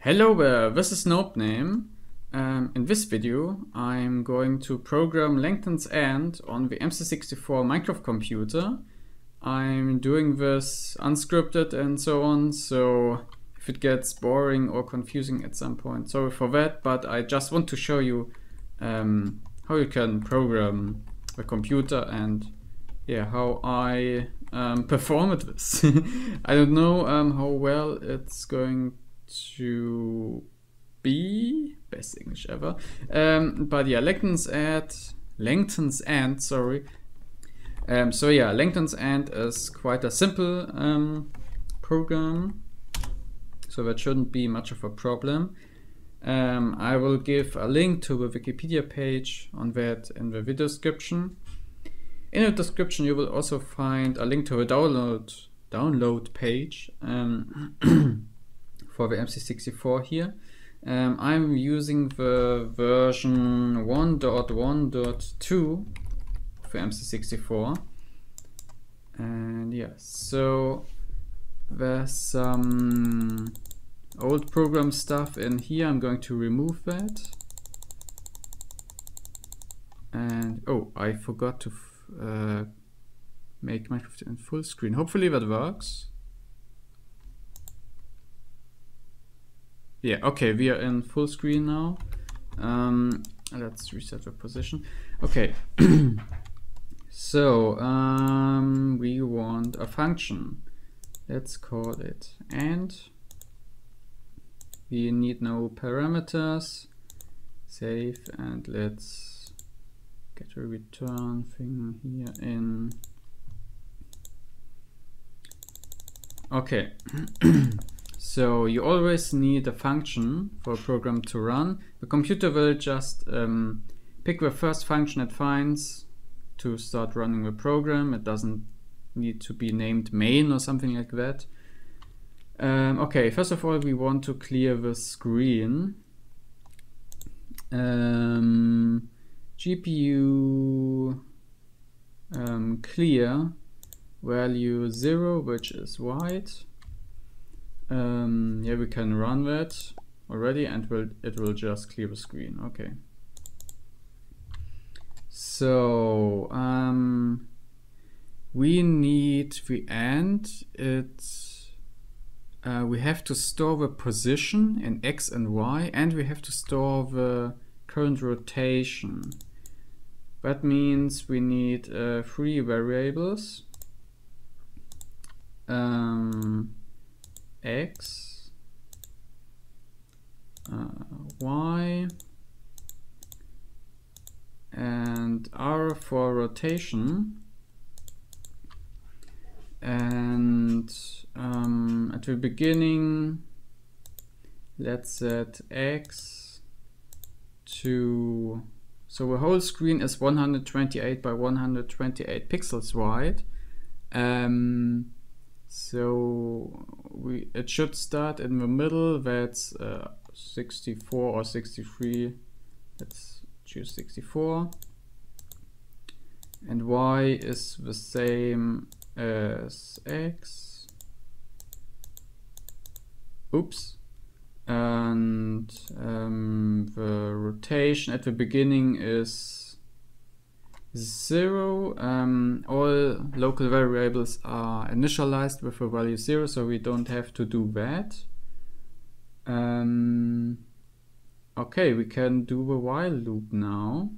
Hello there, this is Nopename. In this video I'm going to program Langton's AND on the MC64 Minecraft computer. I'm doing this unscripted and so on, so if it gets boring or confusing at some point, sorry for that, but I just want to show you how you can program the computer and how I perform at this. I don't know how well it's going to be, best English ever, but yeah, Langton's AND, sorry. Langton's AND is quite a simple program, so that shouldn't be much of a problem. I will give a link to the Wikipedia page on that in the video description. In the description you will also find a link to the download page for the MC64 here. I'm using the version 1.1.2 for MC64, and yeah, so there's some old program stuff in here. I'm going to remove that, and oh, I forgot to make Minecraft in full screen. Hopefully that works. Yeah, okay, we are in full screen now. Let's reset the position. Okay, so we want a function. Let's call it AND. We need no parameters. Save, and let's get a return thing here in. Okay. So you always need a function for a program to run. The computer will just pick the first function it finds to start running the program. It doesn't need to be named main or something like that. Okay, first of all we want to clear the screen. GPU clear value 0, which is white. Yeah, we can run that already, and it will just clear the screen. Okay. So we need the AND. We have to store the position in X and Y, and we have to store the current rotation. That means we need 3 variables. X, Y, and R for rotation, and at the beginning let's set X to, so the whole screen is 128 by 128 pixels wide. So it should start in the middle. That's 64 or 63. Let's choose 64. And Y is the same as X. Oops. And the rotation at the beginning is 0. All local variables are initialized with a value 0, so we don't have to do that. Okay, we can do the while loop now.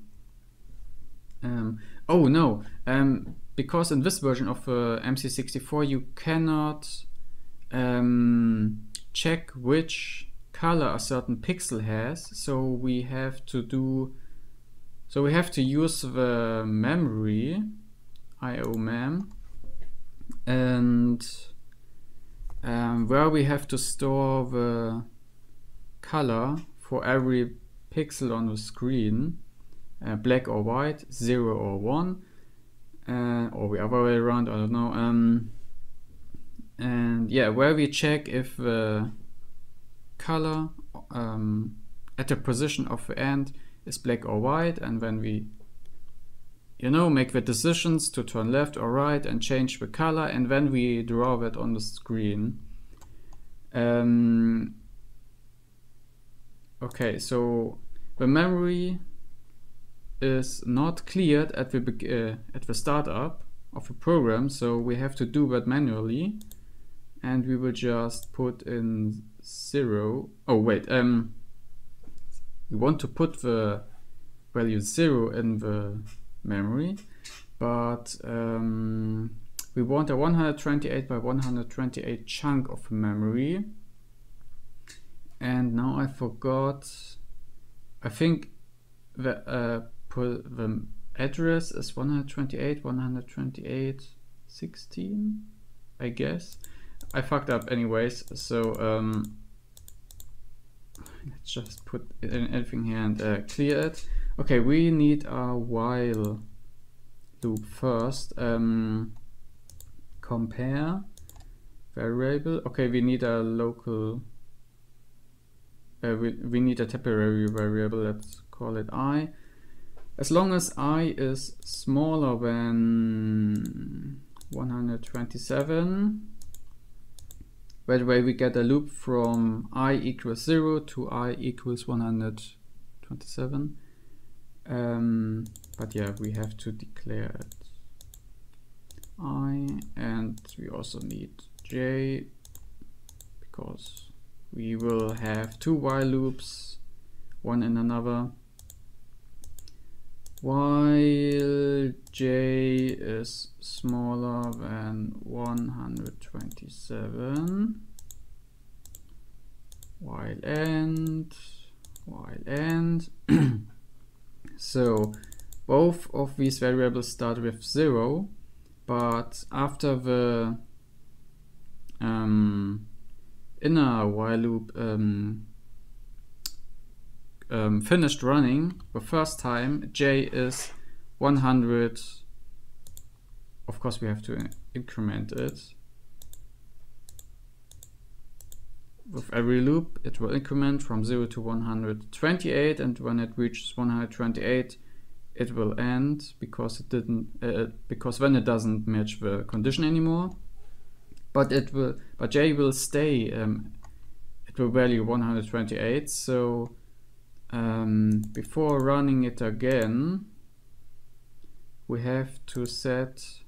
Oh no, because in this version of MC64 you cannot check which color a certain pixel has, so we have to use the memory, IO mem, and where we have to store the color for every pixel on the screen, black or white, 0 or 1, or the other way around, I don't know. And yeah, where we check if the color at the position of the AND is black or white, and when we make the decisions to turn left or right and change the color, and then we draw that on the screen. Okay, so the memory is not cleared at the startup of the program, so we have to do that manually, and we will just put in 0. Oh wait, we want to put the value 0 in the memory, but we want a 128 by 128 chunk of memory. And now I forgot, I think the address is 128.128.16, I guess. I fucked up anyways, so let's just put everything here and clear it. Okay, we need a while loop first. Compare variable. Okay, we need a local, we need a temporary variable, let's call it I. As long as I is smaller than 127, that way we get a loop from I equals 0 to I equals 127. But yeah, we have to declare it I, and we also need j, because we will have 2 while loops, one in another. While j is smaller than 127, while end. So both of these variables start with 0, but after the inner while loop finished running the first time, j is 100. Of course we have to increment it. With every loop it will increment from 0 to 128, and when it reaches 128 it will end, because it didn't because then it doesn't match the condition anymore. But j will stay it will value 128. So before running it again, we have to set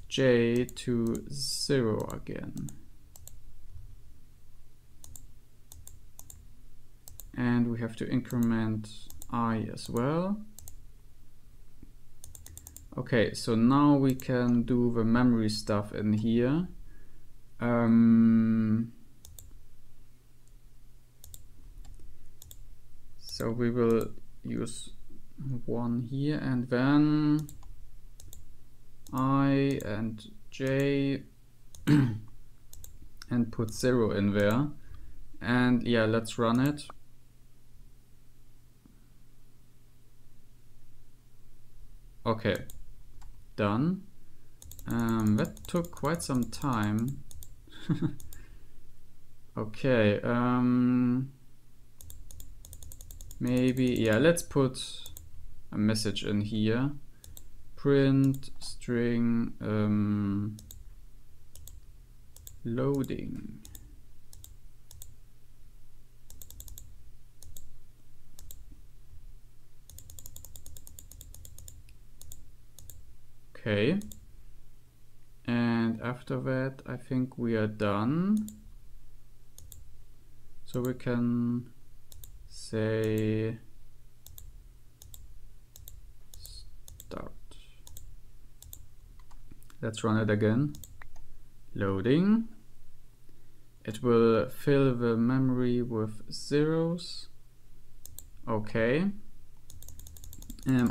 j to 0 again. And we have to increment I as well. Okay, so now we can do the memory stuff in here. So we will use 1 here, and then I and j and put 0 in there. And yeah, let's run it. Okay, done. That took quite some time. Okay, maybe, yeah, let's put a message in here. Print string loading. Okay, and after that I think we are done. So we can say start. Let's run it again. Loading. It will fill the memory with zeros. Okay. I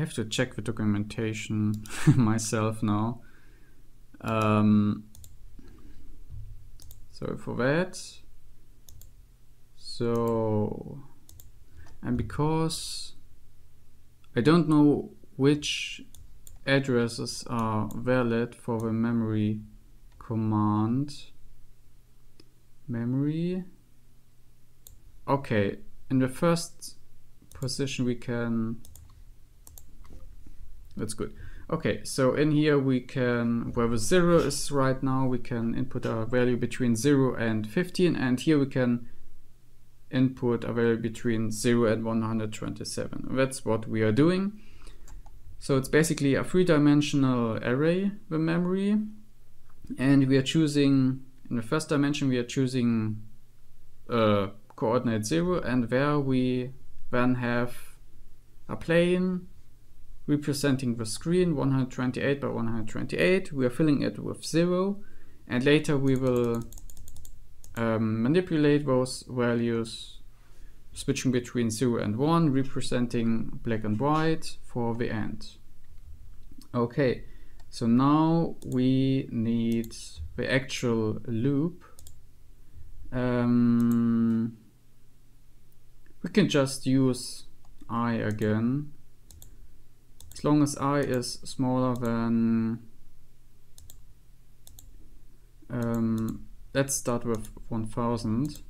have to check the documentation myself now. So for that, and because I don't know which addresses are valid for the memory command. Memory. Okay, in the first position we can. That's good. Okay, so in here we can, where the 0 is right now, we can input a value between 0 and 15, and here we can input a value between 0 and 127. That's what we are doing. So it's basically a three-dimensional array, the memory, and we are choosing, in the first dimension we are choosing coordinate 0, and there we then have a plane representing the screen 128 by 128. We are filling it with 0, and later we will manipulate those values, switching between 0 and 1, representing black and white for the end. Okay, so now we need the actual loop. We can just use I again, as long as I is smaller than, let's start with 1000,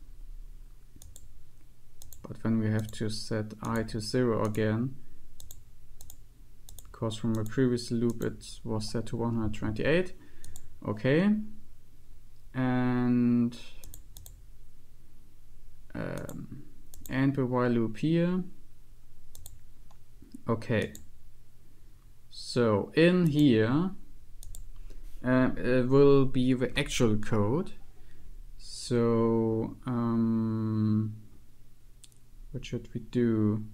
but then we have to set I to 0 again, because from the previous loop it was set to 128. Okay, and the while loop here. Okay, so in here it will be the actual code. So what should we do?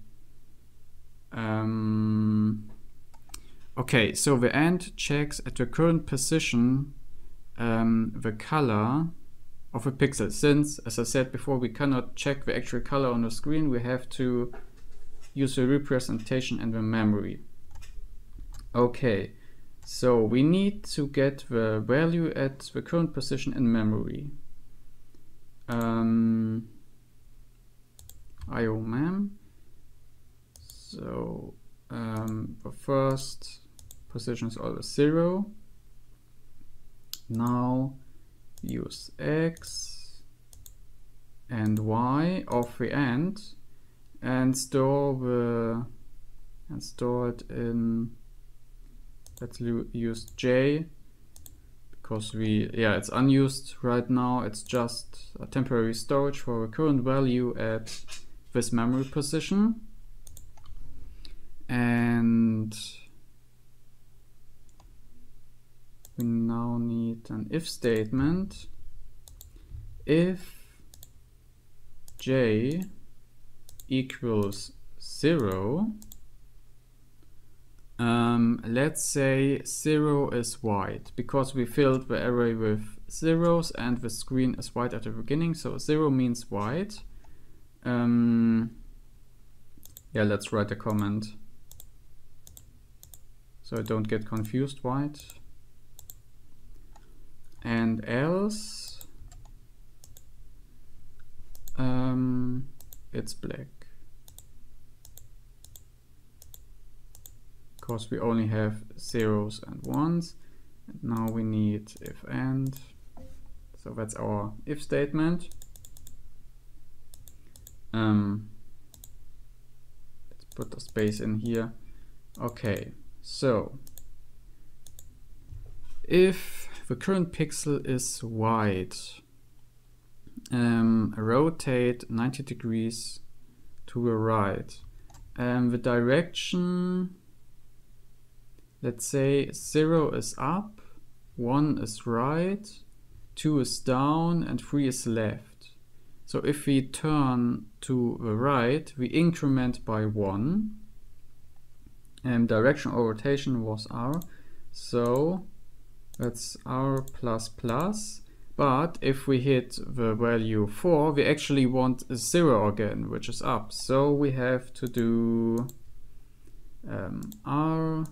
Okay, so the end checks at the current position the color of a pixel. Since, as I said before, we cannot check the actual color on the screen, we have to use the representation and the memory. Okay, so we need to get the value at the current position in memory. IO_mem. So the first position is always 0. Now use X and Y of the end and store it in, let's use J, because it's unused right now. It's just a temporary storage for a current value at this memory position. And we now need an if statement. If J equals 0, let's say 0 is white, because we filled the array with zeros and the screen is white at the beginning, so 0 means white. Let's write a comment so I don't get confused. White. And else it's black, because we only have zeros and ones. And now we need if and, so that's our if statement. Let's put the space in here. Okay, so if the current pixel is white, rotate 90 degrees to the right. The direction, let's say 0 is up, 1 is right, 2 is down, and 3 is left. So if we turn to the right, we increment by 1. Direction or rotation was R, so that's R plus plus. But if we hit the value 4, we actually want a 0 again, which is up. So we have to do R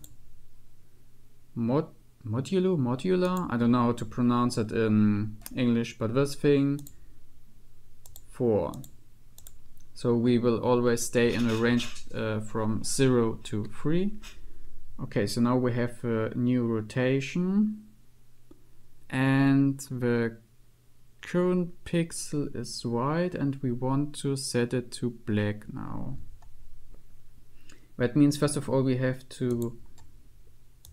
modular. I don't know how to pronounce it in English, but this thing 4. So we will always stay in a range from 0 to 3. Okay, so now we have a new rotation. And the current pixel is white and we want to set it to black now. That means first of all we have to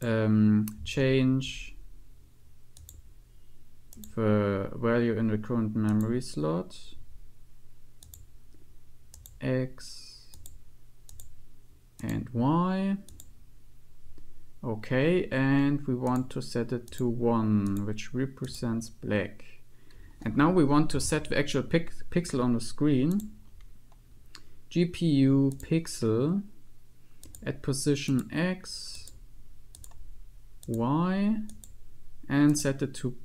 change the value in the current memory slot, X and Y. Okay, and we want to set it to 1, which represents black. And now we want to set the actual pixel on the screen. GPU pixel at position X, Y, and set it to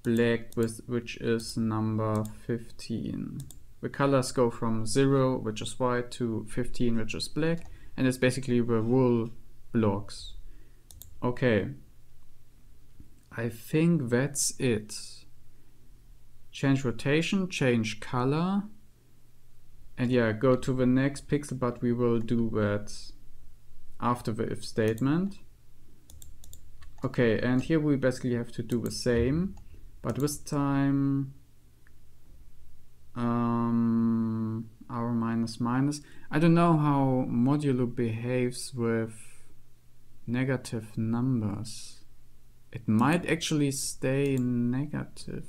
black, which is number 15. The colors go from 0, which is white, to 15, which is black, and it's basically the wool blocks. Okay, I think that's it. Change rotation, change color, and yeah, go to the next pixel, but we will do that after the if statement. Okay, and here we basically have to do the same, but this time our minus minus. I don't know how modulo behaves with negative numbers. It might actually stay negative.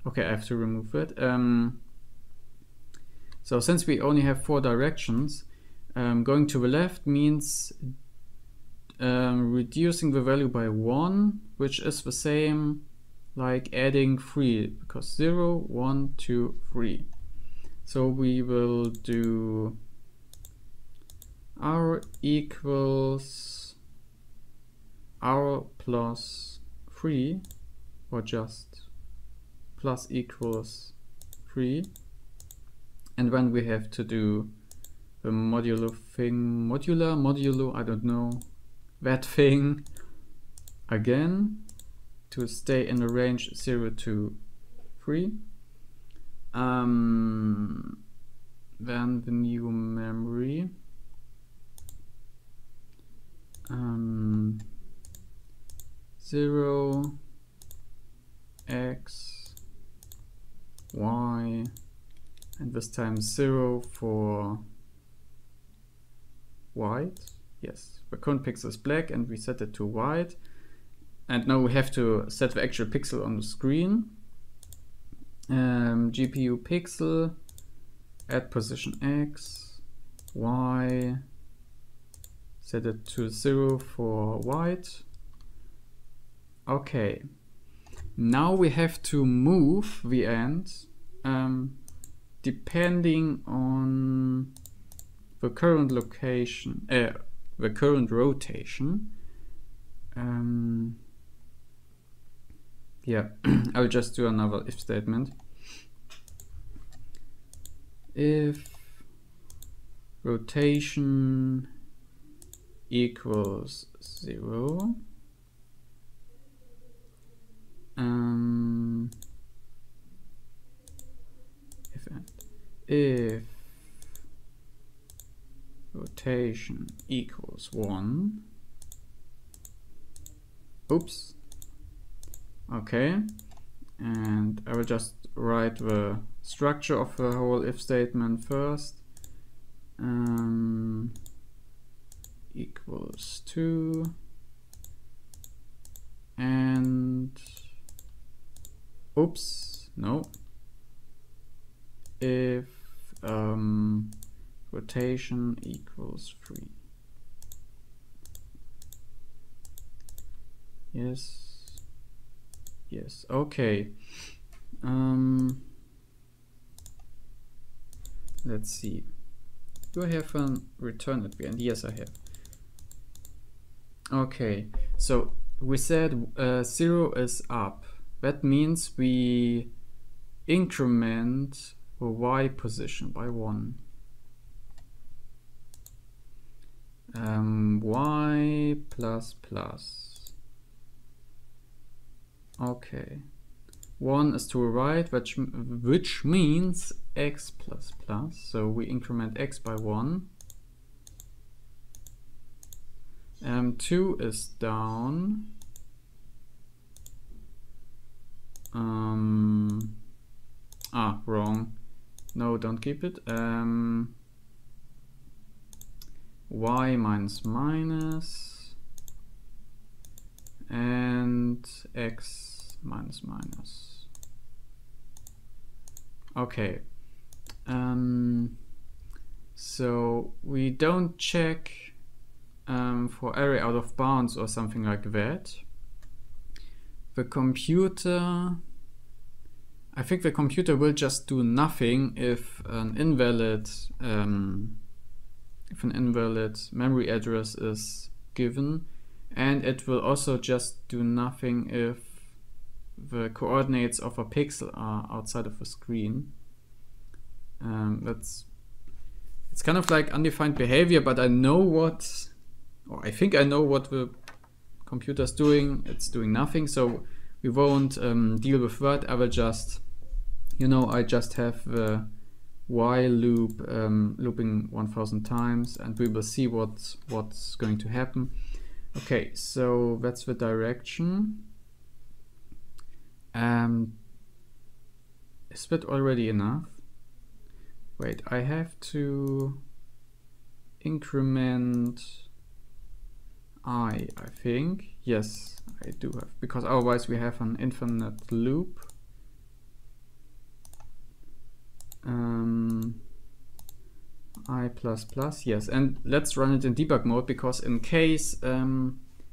Okay, I have to remove it. So since we only have 4 directions, going to the left means reducing the value by 1, which is the same like adding 3, because 0, 1, 2, 3. So we will do r equals r plus 3, or just plus equals 3. And then we have to do the modulo thing, modulo, I don't know, that thing again to stay in the range 0 to 3. Then the new memory. 0, X, Y, and this time 0 for white. Yes, the current pixel is black and we set it to white. And now we have to set the actual pixel on the screen. GPU pixel at position X, Y, set it to 0 for white. Okay, now we have to move the end depending on the current location, the current rotation. Yeah, I'll just do another if statement. If rotation equals 0, if rotation equals 1, oops, okay, and I will just write the structure of the whole if statement first. Equals 2, and oops, no, if rotation equals 3. Yes, yes, okay. Let's see. Do I have a return at the end? Yes, I have. Okay, so we said 0 is up. That means we increment the Y position by 1. Y plus plus. Okay. 1 is to the right, which means X plus plus. So we increment X by 1. 2 is down. Wrong. No, don't keep it. Y minus minus. print x minus minus. Okay. So we don't check for array out of bounds or something like that. The computer, I think the computer will just do nothing if an invalid memory address is given, and it will also just do nothing if the coordinates of a pixel are outside of the screen. It's kind of like undefined behavior, but I know what, or I think I know what the computer's doing. It's doing nothing, so we won't deal with that. I will just, I just have the while loop looping 1000 times, and we will see what's going to happen. Okay, so that's the direction. Is that already enough? Wait, I have to increment I think. Yes, I do have, because otherwise we have an infinite loop. I++, yes, and let's run it in debug mode, because in case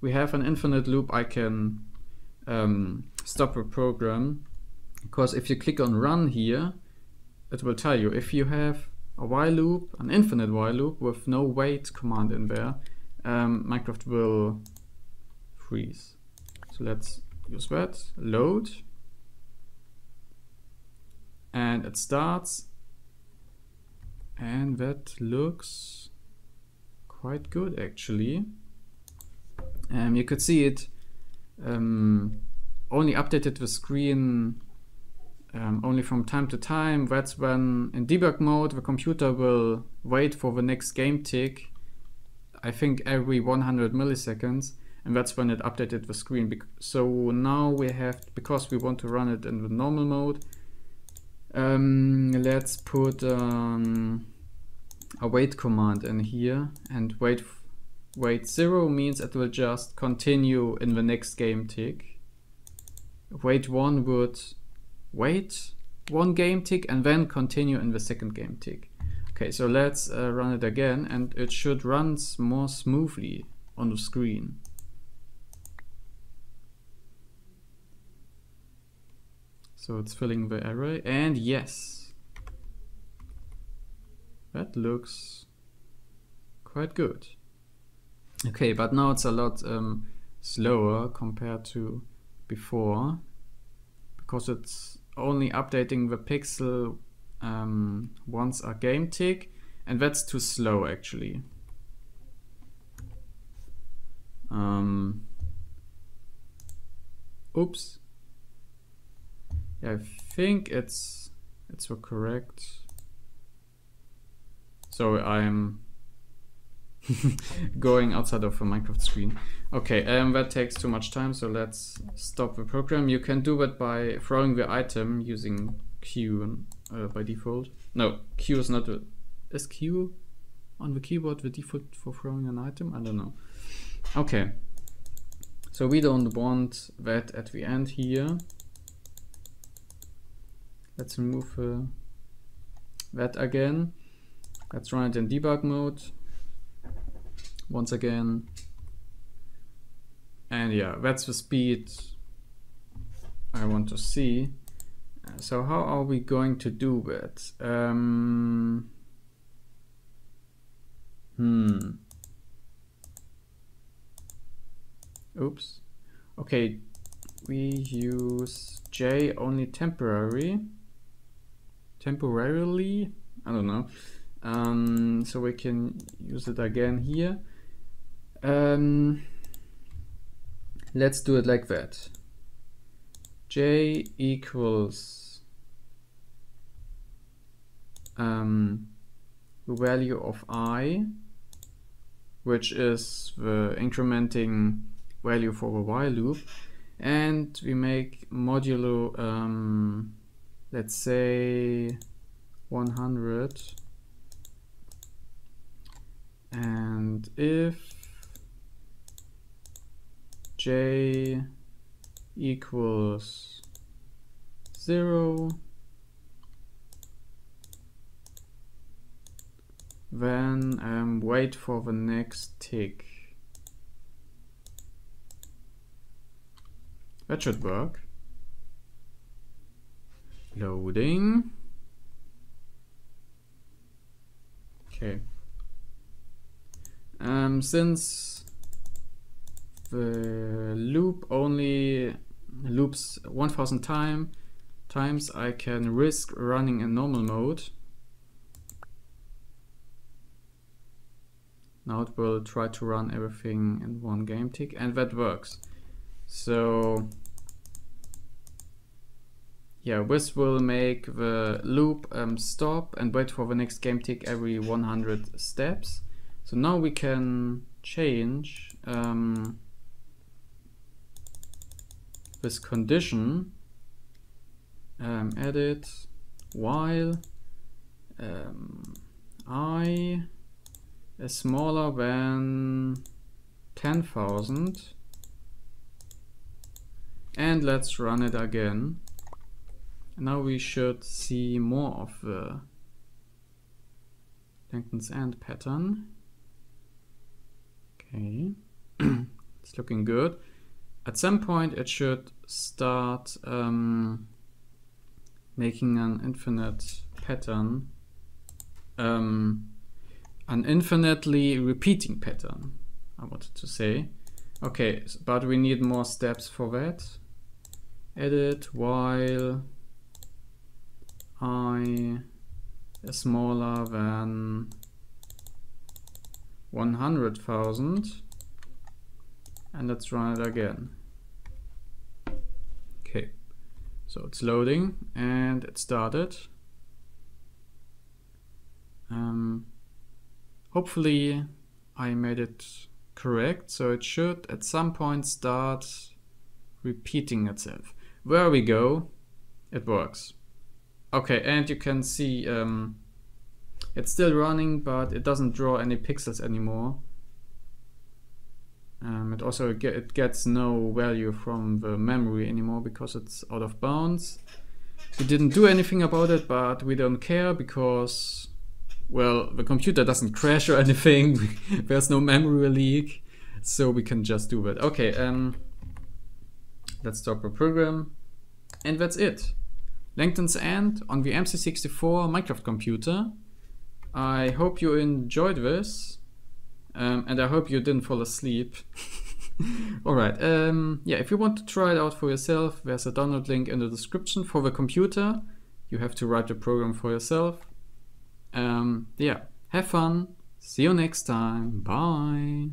we have an infinite loop, I can stop a program, because if you click on run here, it will tell you if you have a while loop, an infinite while loop with no wait command in there, Minecraft will freeze. So let's use that, load, and it starts, and that looks quite good actually. You could see it only updated the screen only from time to time. That's when in debug mode the computer will wait for the next game tick, I think every 100 milliseconds, and that's when it updated the screen. So now we have, because we want to run it in the normal mode, let's put a wait command in here, and wait 0 means it will just continue in the next game tick. Wait 1 would wait 1 game tick and then continue in the second game tick. Okay, so let's run it again, and it should run more smoothly on the screen. So it's filling the array, and yes, that looks quite good. Okay, but now it's a lot slower compared to before, because it's only updating the pixel once a game tick, and that's too slow actually. Oops. Yeah, I think it's correct. So I'm going outside of a Minecraft screen. Okay, that takes too much time, so let's stop the program. You can do that by throwing the item using Q by default. No, Q is not. Is Q on the keyboard the default for throwing an item? I don't know. Okay, so we don't want that at the end here. Let's remove that again. Let's run it in debug mode once again. And yeah, that's the speed I want to see. So how are we going to do that? Oops. Okay, we use J only temporarily. I don't know. So we can use it again here. Let's do it like that. J equals the value of I, which is the incrementing value for the while loop, and we make modulo let's say 100, and if J equals 0, then wait for the next tick. That should work. Loading. Okay. Since the loop only loops 1000 times, I can risk running in normal mode. Now it will try to run everything in one game tick, and that works. So yeah, this will make the loop stop and wait for the next game tick every 100 steps. So now we can change this condition, edit while I is smaller than 10,000, and let's run it again. Now we should see more of the Langton's end pattern. Okay, it's looking good. At some point it should start making an infinite pattern, an infinitely repeating pattern, I wanted to say. Okay, but we need more steps for that. Edit while I is smaller than 100,000, and let's run it again. Okay, so it's loading and it started. Hopefully I made it correct, so it should at some point start repeating itself. There we go, it works. Okay, and you can see it's still running, but it doesn't draw any pixels anymore. It also it gets no value from the memory anymore because it's out of bounds. We didn't do anything about it, but we don't care because, well, the computer doesn't crash or anything. There's no memory leak, so we can just do that. Okay, let's stop the program, and that's it. Langton's end on the MC64 Minecraft computer. I hope you enjoyed this, and I hope you didn't fall asleep. Alright, yeah, if you want to try it out for yourself, there's a download link in the description for the computer. You have to write the program for yourself. Yeah, have fun, see you next time, bye!